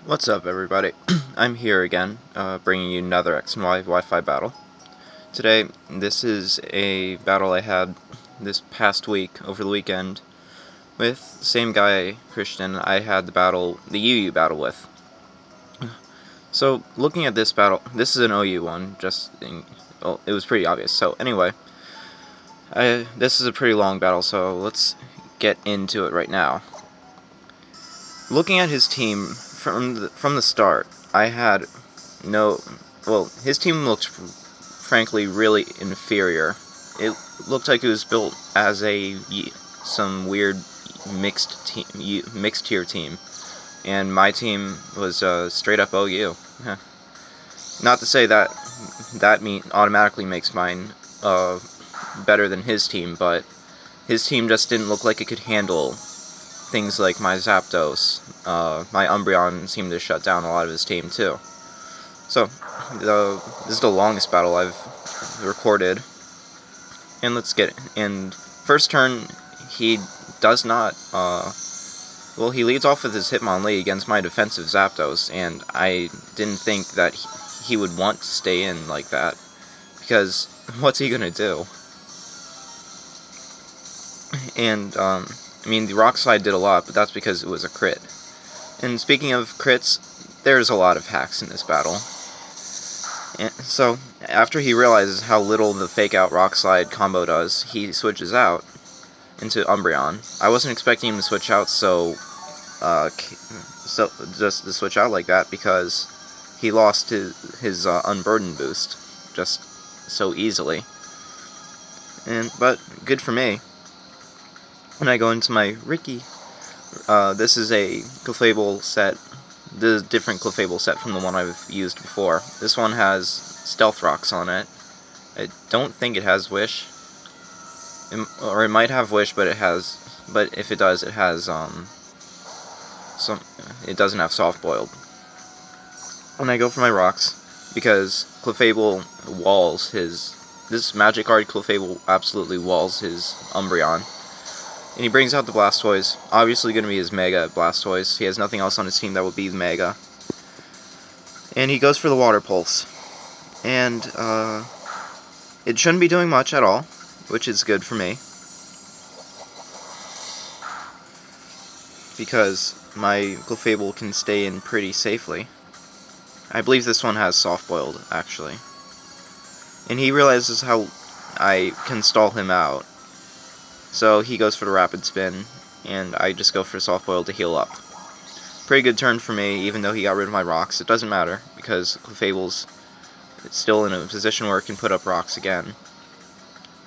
What's up, everybody? I'm here again, bringing you another X and Y Wi-Fi battle. Today, this is a battle I had this past week, over the weekend, with the same guy, Christian, I had the UU battle with. So, looking at this battle, this is an OU one, well, it was pretty obvious. So, anyway, this is a pretty long battle, so let's get into it right now. Looking at his team from the start, I had his team looked frankly really inferior. It looked like it was built as some weird mixed tier team, and my team was straight up OU. Not to say that automatically makes mine better than his team, but his team just didn't look like it could handle things like my Zapdos. My Umbreon seemed to shut down a lot of his team too. So, this is the longest battle I've recorded. And let's get it. And first turn, he does not, he leads off with his Hitmonlee against my defensive Zapdos, and I didn't think that he would want to stay in like that, because what's he gonna do? And, the Rock Slide did a lot, but that's because it was a crit. And speaking of crits, there's a lot of hacks in this battle. And so, after he realizes how little the Fake Out Rock Slide combo does, he switches out into Umbreon. I wasn't expecting him to switch out just to switch out like that, because he lost his Unburden boost just so easily. But good for me. When I go into my Ricky, this is a Clefable set, the different Clefable set from the one I've used before. This one has Stealth Rocks on it. I don't think it has Wish, or it might have Wish, but if it does, it has it doesn't have Soft Boiled. When I go for my rocks, because Clefable walls this Magikarp Clefable absolutely walls his Umbreon. And he brings out the Blastoise, obviously going to be his Mega Blastoise. He has nothing else on his team that would be the Mega. And he goes for the Water Pulse. And, it shouldn't be doing much at all, which is good for me, because my Clefable can stay in pretty safely. I believe this one has Soft Boiled, actually. And he realizes how I can stall him out. So he goes for the Rapid Spin, and I just go for Soft Boiled to heal up. Pretty good turn for me, even though he got rid of my rocks. It doesn't matter, because Clefable's still in a position where it can put up rocks again.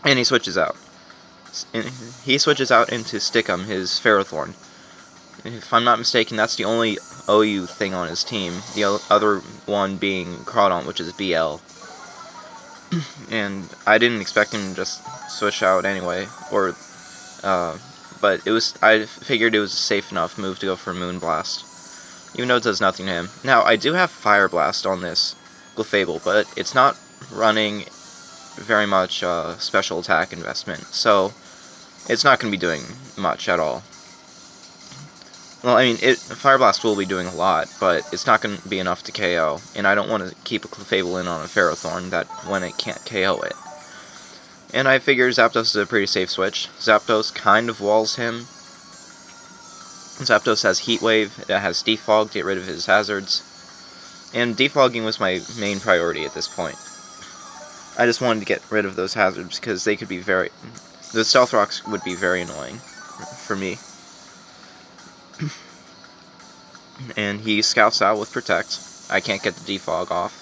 And he switches out. He switches out into Stickum, his Ferrothorn. If I'm not mistaken, that's the only OU thing on his team. The other one being Crawdaunt, which is BL. And I didn't expect him to just switch out anyway, but I figured it was a safe enough move to go for Moonblast, even though it does nothing to him. Now, I do have Fire Blast on this Clefable, but it's not running very much special attack investment, so it's not going to be doing much at all. Well, Fire Blast will be doing a lot, but it's not going to be enough to KO, and I don't want to keep a Clefable in on a Ferrothorn when it can't KO it. And I figure Zapdos is a pretty safe switch. Zapdos kind of walls him. Zapdos has Heat Wave, it has Defog to get rid of his hazards. And defogging was my main priority at this point. I just wanted to get rid of those hazards because they could be the Stealth Rocks would be very annoying for me. And he scouts out with Protect. I can't get the Defog off.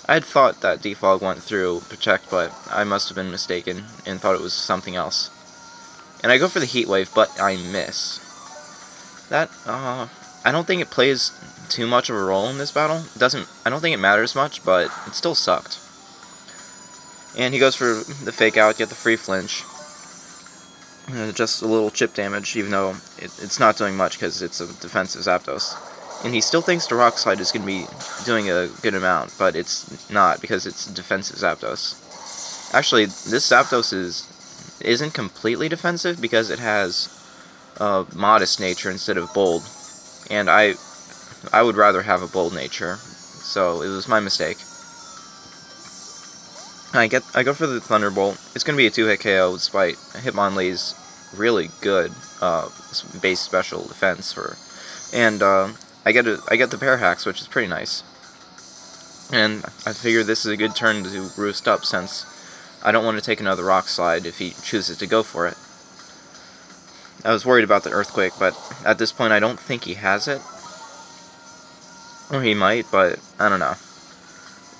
I had thought that Defog went through Protect, but I must have been mistaken and thought it was something else. And I go for the Heat Wave, but I miss. I don't think it plays too much of a role in this battle. I don't think it matters much, but it still sucked. And he goes for the Fake Out, get the free flinch. Just a little chip damage, even though it's not doing much because it's a defensive Zapdos. And he still thinks the Rock Slide is going to be doing a good amount, but it's not because it's defensive Zapdos. Actually, this Zapdos isn't completely defensive because it has Modest Nature instead of Bold. And I would rather have a bold nature, so it was my mistake. I go for the Thunderbolt. It's going to be a 2-hit KO despite Hitmonlee's really good base special defense and I get the pair hacks, which is pretty nice. And I figure this is a good turn to roost up since I don't want to take another rock slide if he chooses to go for it. I was worried about the earthquake, but at this point I don't think he has it. Or he might, but I don't know.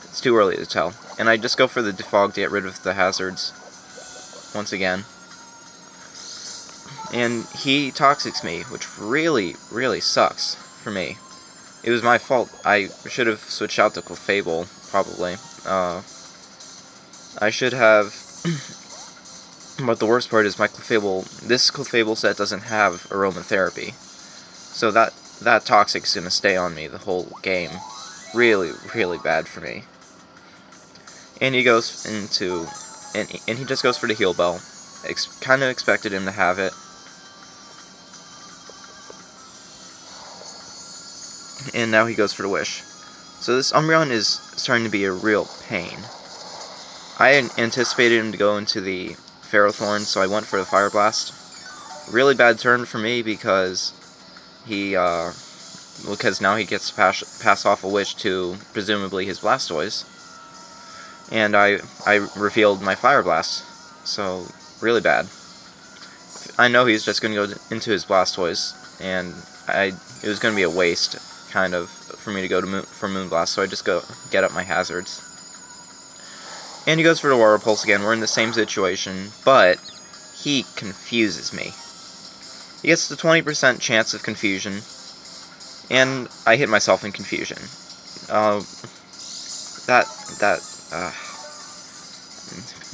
It's too early to tell. And I just go for the defog to get rid of the hazards once again. And he toxics me, which really, really sucks for me. It was my fault. I should have switched out to Clefable, probably. I should have... But the worst part is this Clefable set doesn't have aromatherapy. So that Toxic's gonna stay on me the whole game. Really, really bad for me. And he goes into... And he just goes for the heal bell. Kind of expected him to have it. And now he goes for the wish. So this Umbreon is starting to be a real pain. I anticipated him to go into the Ferrothorn, so I went for the Fire Blast. Really bad turn for me because now he gets to pass off a wish to presumably his Blastoise. And I revealed my Fire Blast, so really bad. I know he's just going to go into his Blastoise, and it was going to be a waste, kind of, for me to go for Moonblast, so I just get up my hazards. And he goes for the Water Pulse again. We're in the same situation, but he confuses me. He gets the 20% chance of confusion, and I hit myself in confusion.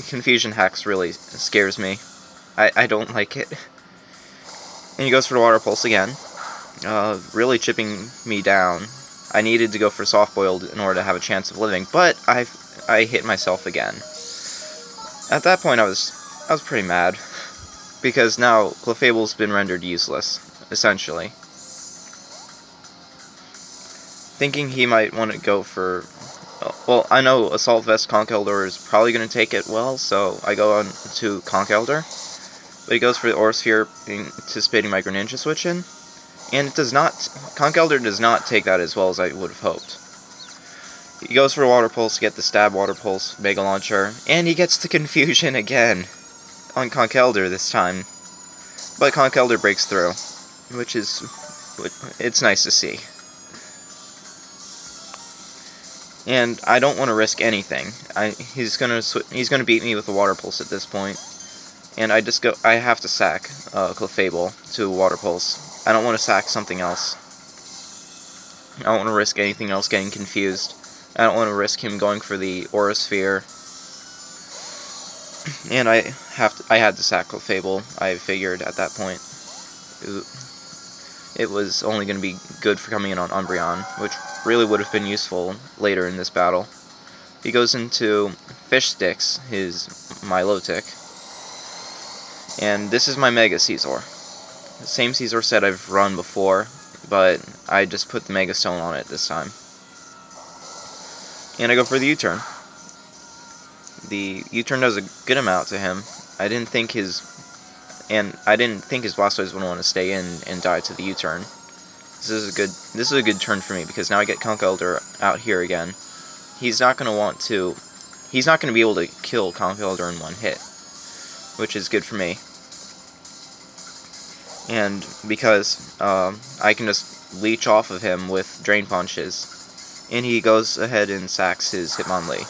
Confusion hex really scares me. I don't like it. And he goes for the Water Pulse again, really chipping me down. I needed to go for Soft Boiled in order to have a chance of living, but I hit myself again. At that point, I was pretty mad, because now Clefable's been rendered useless, essentially. Thinking he might want to go for... Well, I know Assault Vest Conkeldurr is probably going to take it well, so I go on to Conkeldurr. But he goes for the Aura Sphere, anticipating my Greninja switch in, and it does not... Conkeldurr does not take that as well as I would have hoped. He goes for a Water Pulse to get the Stab Water Pulse Mega Launcher, and he gets the Confusion again on Conkeldurr this time. But Conkeldurr breaks through, which is... it's nice to see. And I don't want to risk anything. He's gonna beat me with the Water Pulse at this point, and I have to sack Clefable to Water Pulse. I don't want to sack something else. I don't want to risk anything else getting confused. I don't want to risk him going for the Aura Sphere. And I had to sack Clefable, I figured at that point. It was only going to be good for coming in on Umbreon, which really would have been useful later in this battle. He goes into Fish Sticks, his Milotic. And this is my Mega Scizor. The same Scizor set I've run before, but I just put the Mega Stone on it this time. And I go for the U-turn. The U-turn does a good amount to him. I didn't think his Blastoise would want to stay in and die to the U-turn. This is a good turn for me because now I get Conkeldurr out here again. He's not going to be able to kill Conkeldurr in one hit, which is good for me. And because I can just leech off of him with Drain Punches, and he goes ahead and sacks his Hitmonlee.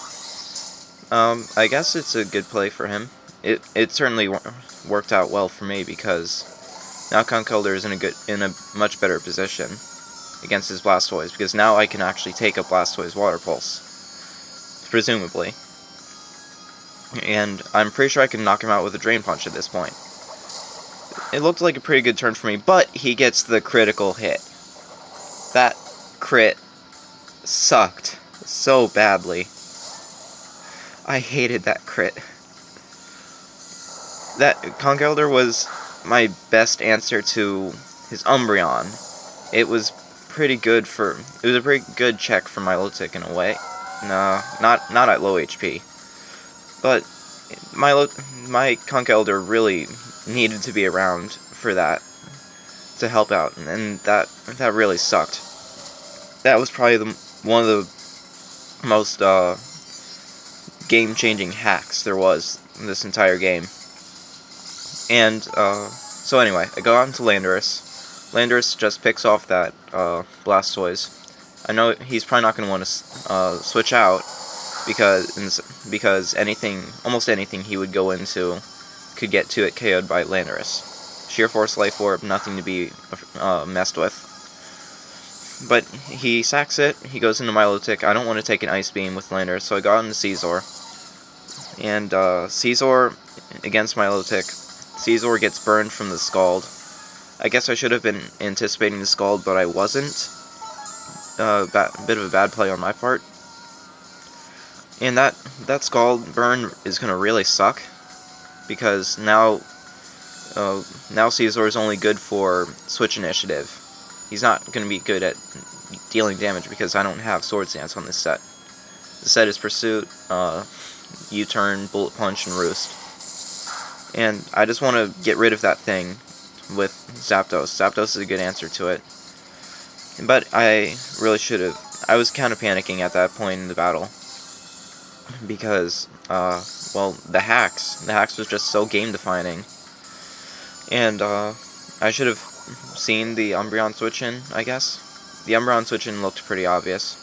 I guess it's a good play for him. It certainly worked out well for me because now Conkeldurr is in a much better position against his Blastoise, because now I can actually take a Blastoise Water Pulse, presumably. And I'm pretty sure I can knock him out with a Drain Punch at this point. It looked like a pretty good turn for me, but he gets the critical hit. That crit sucked so badly. I hated that crit. That Conkeldurr was my best answer to his Umbreon. It was pretty good check for Milotic in a way. No, not at low HP. But my Conch Elder really needed to be around for that to help out, and that really sucked. That was probably one of the most game-changing hacks there was in this entire game. And so anyway, I go out into Landorus. Landorus just picks off that Blastoise. I know he's probably not going to want to switch out because almost anything he would go into could get to it KO'd by Landorus. Sheer Force Life Orb, nothing to be messed with. But he sacks it, he goes into Milotic. I don't want to take an Ice Beam with Landorus, so I got into Caesar. And Caesar against Milotic. Caesar gets burned from the Scald. I guess I should have been anticipating the Scald, but I wasn't. A bit of a bad play on my part. And that Scald burn is going to really suck, because now Caesar is only good for Switch Initiative. He's not going to be good at dealing damage because I don't have Swords Dance on this set. The set is Pursuit, U-Turn, Bullet Punch, and Roost. And I just want to get rid of that thing with Zapdos. Zapdos is a good answer to it. But I really should have. I was kind of panicking at that point in the battle, because, well, the hacks. The hacks was just so game-defining. And, I should have seen the Umbreon switch-in, I guess. The Umbreon switch-in looked pretty obvious.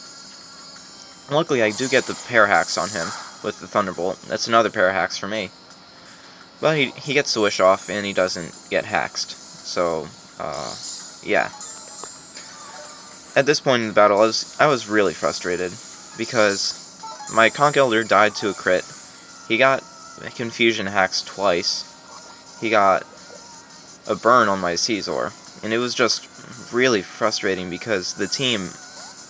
Luckily, I do get the pair hacks on him with the Thunderbolt. That's another pair of hacks for me. But he gets the Wish off, and he doesn't get haxed. So, yeah. At this point in the battle, I was really frustrated, because my Conch Elder died to a crit. He got Confusion hacks twice. He got a burn on my Caesar, and it was just really frustrating because the team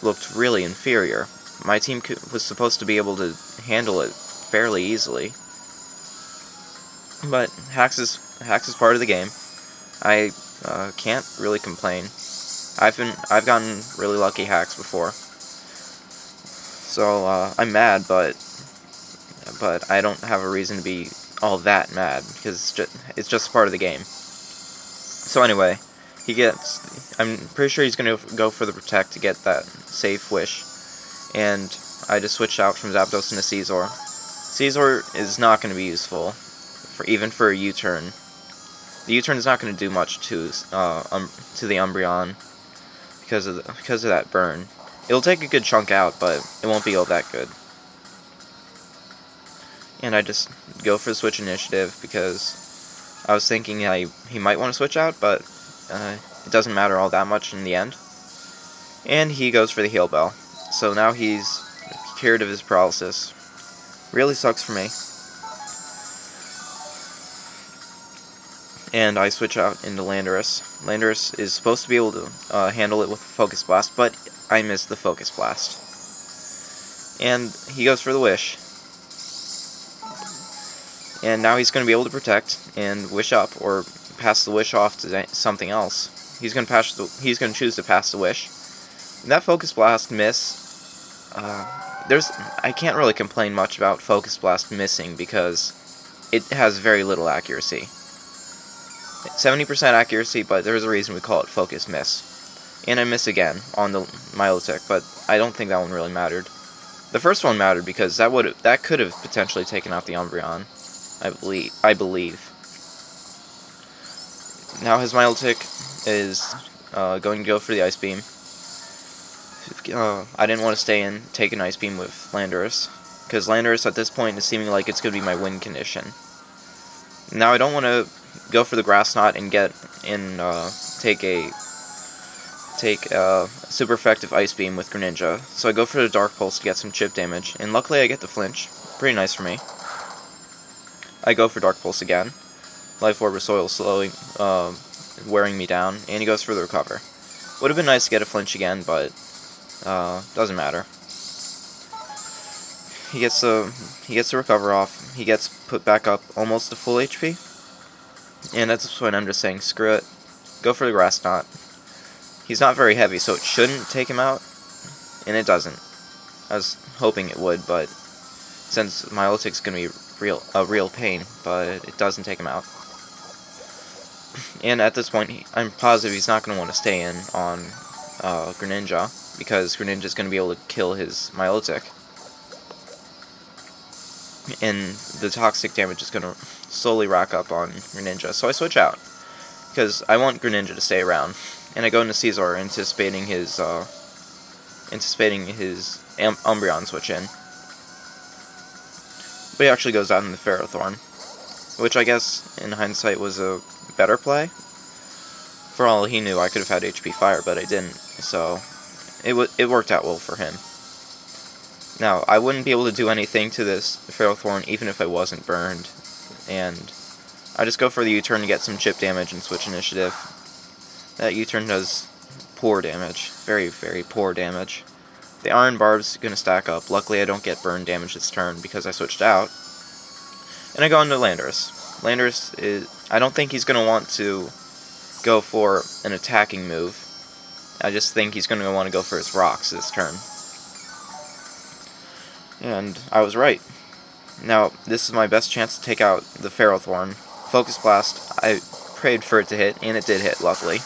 looked really inferior. My team was supposed to be able to handle it fairly easily, but hacks is part of the game. I can't really complain. I've gotten really lucky hacks before, so I'm mad, but I don't have a reason to be all that mad, because it's just part of the game. So anyway, I'm pretty sure he's going to go for the Protect to get that safe Wish, and I just switched out from Zapdos into Caesar. Caesar is not going to be useful, even for a U-turn. The U-turn is not going to do much to the Umbreon because of that burn. It'll take a good chunk out, but it won't be all that good. And I just go for the Switch Initiative because I was thinking he might want to switch out, but it doesn't matter all that much in the end. And he goes for the Heal Bell. So now he's cured of his paralysis. Really sucks for me. And I switch out into Landorus. Landorus is supposed to be able to handle it with Focus Blast, but I missed the Focus Blast. And he goes for the Wish. And now he's going to be able to Protect and Wish up, or pass the Wish off to something else. He's going to choose to pass the Wish. And that Focus Blast miss. I can't really complain much about Focus Blast missing because it has very little accuracy. 70% accuracy, but there's a reason we call it Focus Miss. And I miss again on the Milotic, but I don't think that one really mattered. The first one mattered because that could have potentially taken out the Umbreon, I believe. Now his Milotic is going to go for the Ice Beam. I didn't want to stay and take an Ice Beam with Landorus, because Landorus at this point is seeming like it's going to be my win condition. Now I don't want to go for the Grass Knot and take a super effective Ice Beam with Greninja, so I go for the Dark Pulse to get some chip damage, and luckily I get the flinch. Pretty nice for me. I go for Dark Pulse again. Life Orb of Soil slowing, wearing me down, and he goes for the Recover. Would have been nice to get a flinch again, but doesn't matter. He gets the Recover off. He gets put back up almost to full HP, and at this point I'm just saying screw it. Go for the Grass Knot. He's not very heavy, so it shouldn't take him out, and it doesn't. I was hoping it would, but since Milotic's gonna be a real pain, but it doesn't take him out. And at this point, I'm positive he's not gonna want to stay in on Greninja, because Greninja's gonna be able to kill his Milotic. And the toxic damage is gonna slowly rack up on Greninja, so I switch out. Because I want Greninja to stay around. And I go into Caesar, anticipating his Umbreon switch in. But he actually goes out in the Ferrothorn, which I guess, in hindsight, was a better play. For all he knew, I could have had HP Fire, but I didn't, so it worked out well for him. Now, I wouldn't be able to do anything to this Ferrothorn even if I wasn't burned, and I just go for the U-turn to get some chip damage and switch initiative. That U-turn does poor damage. Very, very poor damage. The Iron Barb's gonna stack up. Luckily, I don't get burn damage this turn because I switched out. And I go into Landorus. Landorus is... I don't think he's gonna want to go for an attacking move. I just think he's gonna want to go for his rocks this turn. And I was right. Now, this is my best chance to take out the Ferrothorn. Focus Blast, I prayed for it to hit, and it did hit, luckily.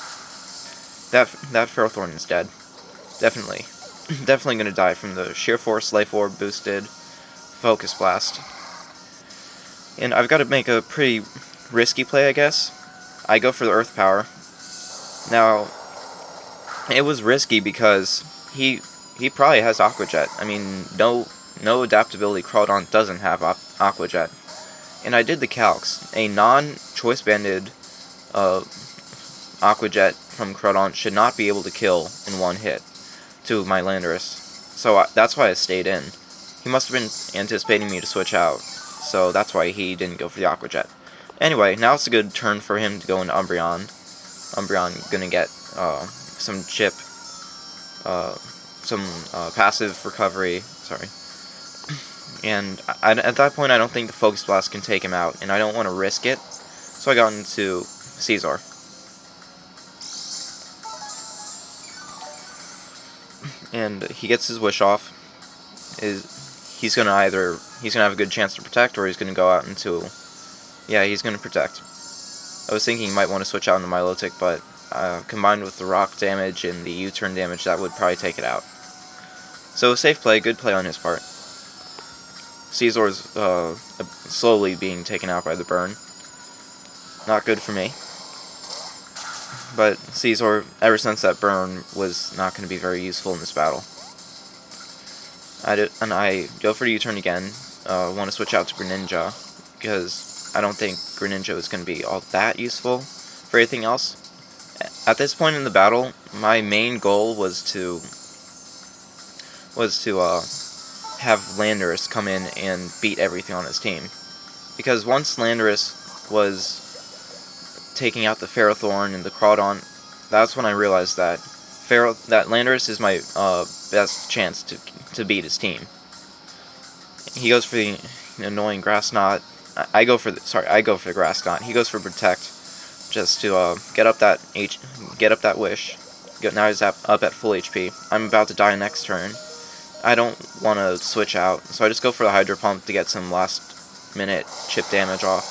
That Ferrothorn is dead. Definitely. Definitely gonna die from the Sheer Force, Life Orb boosted Focus Blast. And I've got to make a pretty risky play, I guess. I go for the Earth Power. Now, it was risky because he probably has Aqua Jet. I mean, no adaptability Crawdon doesn't have Aqua Jet. And I did the calcs. A non-choice banded Aqua Jet from Crawdon should not be able to kill in one hit to my Landorus. So that's why I stayed in. He must have been anticipating me to switch out, so that's why he didn't go for the Aqua Jet. Anyway, now it's a good turn for him to go into Umbreon. Umbreon gonna get some chip, some passive recovery, sorry. And at that point, I don't think the Focus Blast can take him out, and I don't want to risk it, so I got into Caesar. And he gets his wish off. He's gonna have a good chance to protect, or he's gonna go out into... Yeah, he's gonna protect. I was thinking he might want to switch out into Milotic, but combined with the rock damage and the U-turn damage, that would probably take it out. So safe play, good play on his part. Caesar's slowly being taken out by the burn. Not good for me. But Caesar, ever since that burn, was not going to be very useful in this battle. I go for the U-turn again. Want to switch out to Greninja, because I don't think Greninja is going to be all that useful for anything else. At this point in the battle, my main goal was to have Landorus come in and beat everything on his team. Because once Landorus was taking out the Ferrothorn and the Crawdon, that's when I realized that Landorus is my best chance to beat his team. He goes for the annoying Grass Knot. I go for the Grass Knot. He goes for Protect, just to get up that wish. Now he's up at full HP. I'm about to die next turn. I don't want to switch out, so I just go for the Hydro Pump to get some last minute chip damage off.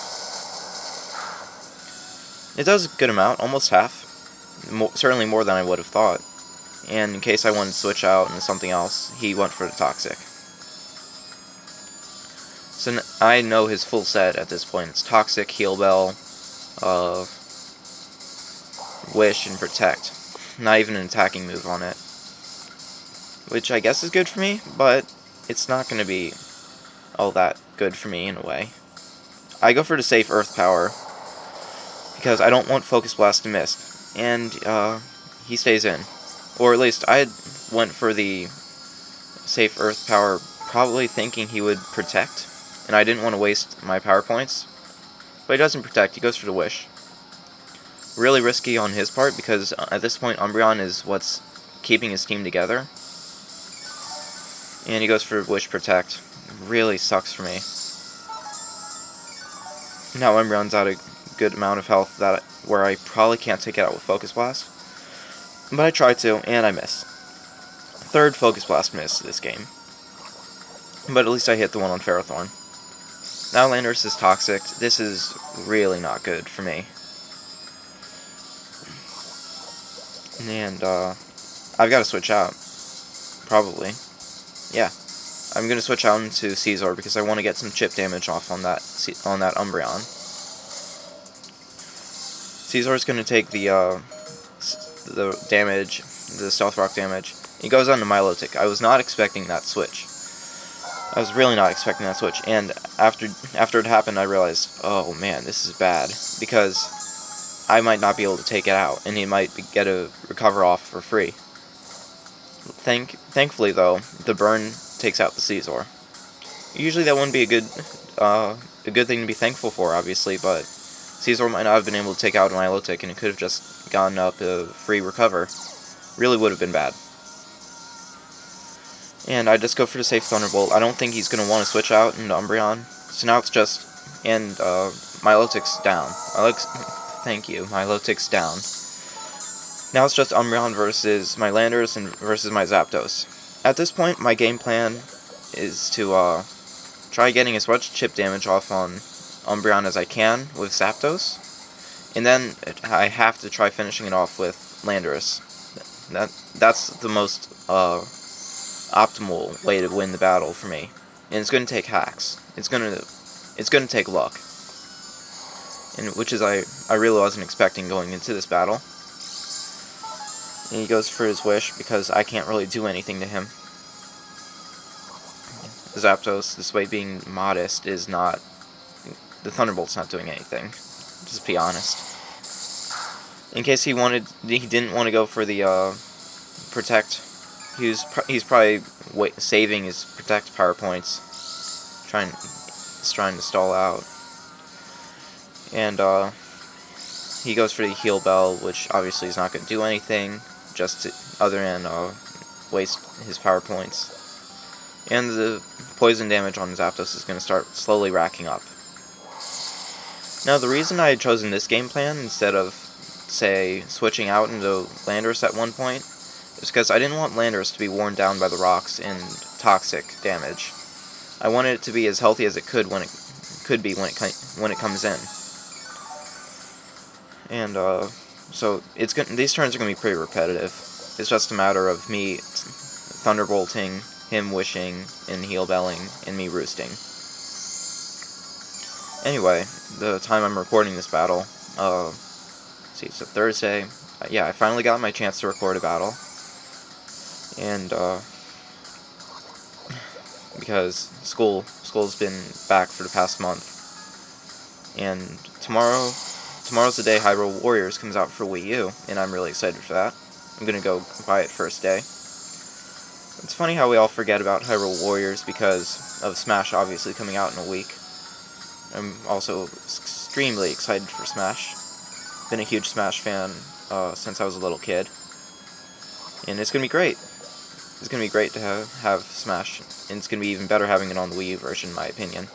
It does a good amount, almost half. Certainly more than I would have thought. And in case I wanted to switch out into something else, he went for the Toxic. So I know his full set at this point. It's Toxic, Heal Bell, Wish, and Protect. Not even an attacking move on it. Which I guess is good for me, but it's not going to be all that good for me in a way. I go for the safe Earth Power, because I don't want Focus Blast to miss. And he stays in. Or at least I went for the safe Earth Power probably thinking he would Protect, and I didn't want to waste my power points. But he doesn't Protect, he goes for the Wish. Really risky on his part, because at this point Umbreon is what's keeping his team together. And he goes for Wish Protect. Really sucks for me. Now Umbreon's out a good amount of health where I probably can't take it out with Focus Blast. But I try to, and I miss. Third Focus Blast miss this game. But at least I hit the one on Ferrothorn. Now Landorus is toxic. This is really not good for me. And, I've got to switch out. Probably. Yeah. I'm going to switch out into Caesar because I want to get some chip damage off on that Umbreon. Caesar is going to take the damage, the Stealth Rock damage. He goes on to Milotic. I was not expecting that switch. I was really not expecting that switch, and after it happened, I realized, oh man, this is bad, because I might not be able to take it out, and he might get a recover off for free. Thankfully, though, the burn takes out the Caesar. Usually that wouldn't be a good thing to be thankful for, obviously, but Caesar might not have been able to take out Milotic, and it could have just gotten up a free recover. Really would have been bad. And I just go for the safe Thunderbolt. I don't think he's going to want to switch out into Umbreon. So now it's just... And, Milotic's down. Thank you. Milotic's down. Now it's just Umbreon versus my Landorus and versus my Zapdos. At this point, my game plan is to, try getting as much chip damage off on Umbreon as I can with Zapdos. And then I have to try finishing it off with Landorus. That's the most, optimal way to win the battle for me. And it's going to take hacks. It's going to take luck. And which is I really wasn't expecting going into this battle. And he goes for his wish because I can't really do anything to him. Zapdos, despite being modest, is not... The Thunderbolt's not doing anything. Just be honest. In case he didn't want to go for the Protect. He's probably saving his Protect power points. Trying to stall out. And he goes for the Heal Bell, which obviously is not going to do anything, other than waste his power points. And the poison damage on Zapdos is going to start slowly racking up. Now, the reason I had chosen this game plan instead of, say, switching out into Landorus at one point is because I didn't want Landorus to be worn down by the rocks and toxic damage. I wanted it to be as healthy as it could when it comes in. And so these turns are gonna be pretty repetitive. It's just a matter of me thunderbolting, him wishing, and heal belling, and me roosting. Anyway, the time I'm recording this battle, see, it's a Thursday. Yeah, I finally got my chance to record a battle, and because school's been back for the past month, and tomorrow's the day Hyrule Warriors comes out for Wii U, and I'm really excited for that. I'm gonna go buy it first day. It's funny how we all forget about Hyrule Warriors because of Smash obviously coming out in a week. I'm also extremely excited for Smash. Been a huge Smash fan since I was a little kid. And it's gonna be great. It's gonna be great to have Smash, and it's gonna be even better having it on the Wii U version, in my opinion.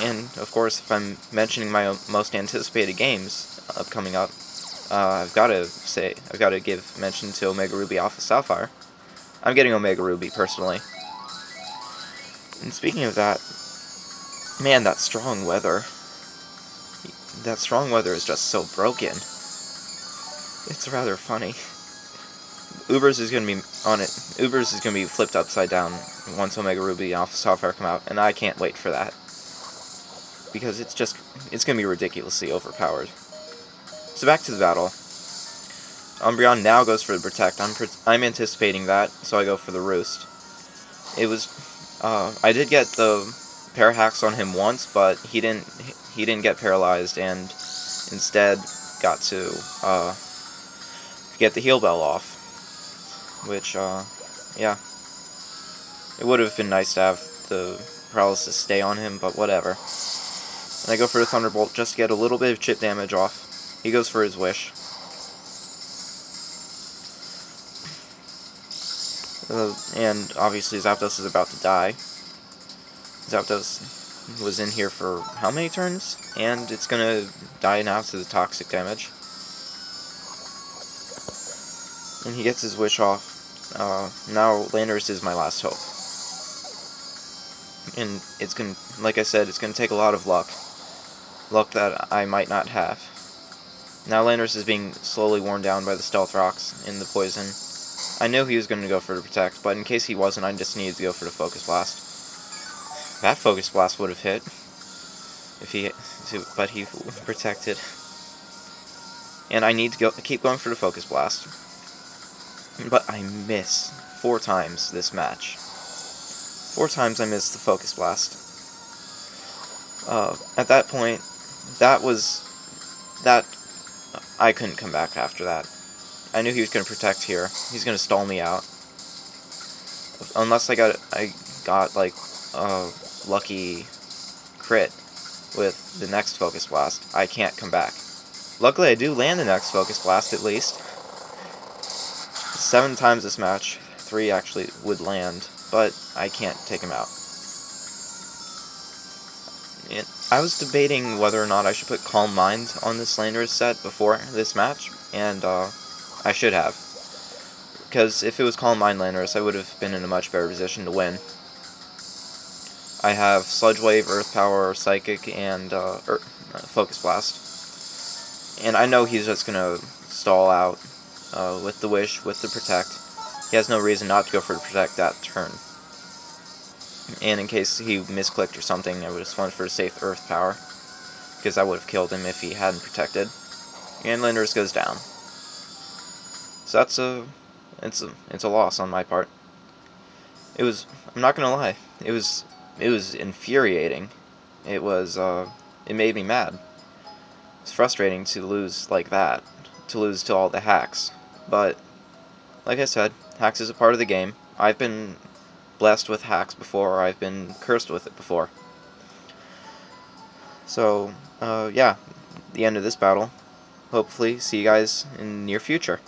And of course, if I'm mentioning my most anticipated games coming up, I've got to give mention to Omega Ruby Alpha Sapphire. I'm getting Omega Ruby personally. And speaking of that, man, that strong weather is just so broken. It's rather funny. Ubers is gonna be flipped upside down once Omega Ruby and Alpha Sapphire come out, and I can't wait for that. Because it's gonna be ridiculously overpowered. So back to the battle. Umbreon now goes for the Protect. I'm anticipating that, so I go for the Roost. I did get the pair hacks on him once, but he didn't get paralyzed, and instead got to get the Heal Bell off. Which, yeah. It would have been nice to have the paralysis stay on him, but whatever. And I go for the Thunderbolt just to get a little bit of chip damage off. He goes for his wish. And obviously Zapdos is about to die. Zapdos was in here for how many turns? And it's gonna die now to the toxic damage. and he gets his wish off. Now Landorus is my last hope. And it's gonna, like I said, it's gonna take a lot of luck. Luck that I might not have. Now Landorus is being slowly worn down by the stealth rocks and the poison. I knew he was going to go for the protect, but in case he wasn't, I just needed to go for the focus blast. That focus blast would have hit if he, but he protected. And I need to keep going for the focus blast. But I miss 4 times this match. 4 times I missed the focus blast. At that point, that I couldn't come back after that. I knew he was going to protect here. He's going to stall me out. Unless I got like a lucky crit with the next focus blast, I can't come back. Luckily, I do land the next focus blast at least. 7 times this match, 3 actually would land, but I can't take him out. And I was debating whether or not I should put Calm Mind on this Landorus set before this match, and I should have. Because if it was Calm Mind Landorus, I would have been in a much better position to win. I have Sludge Wave, Earth Power, Psychic, and Focus Blast. And I know he's just gonna stall out with the Wish, with the Protect. He has no reason not to go for the Protect that turn. And in case he misclicked or something, I would have spun for a safe Earth Power, because I would have killed him if he hadn't protected. And Landorus goes down. So it's a loss on my part. I'm not gonna lie, it was infuriating. It made me mad. It's frustrating to lose like that, to lose to all the hacks. But like I said, hacks is a part of the game. I've been blessed with hacks before, I've been cursed with it before. So, yeah, the end of this battle. Hopefully see you guys in the near future.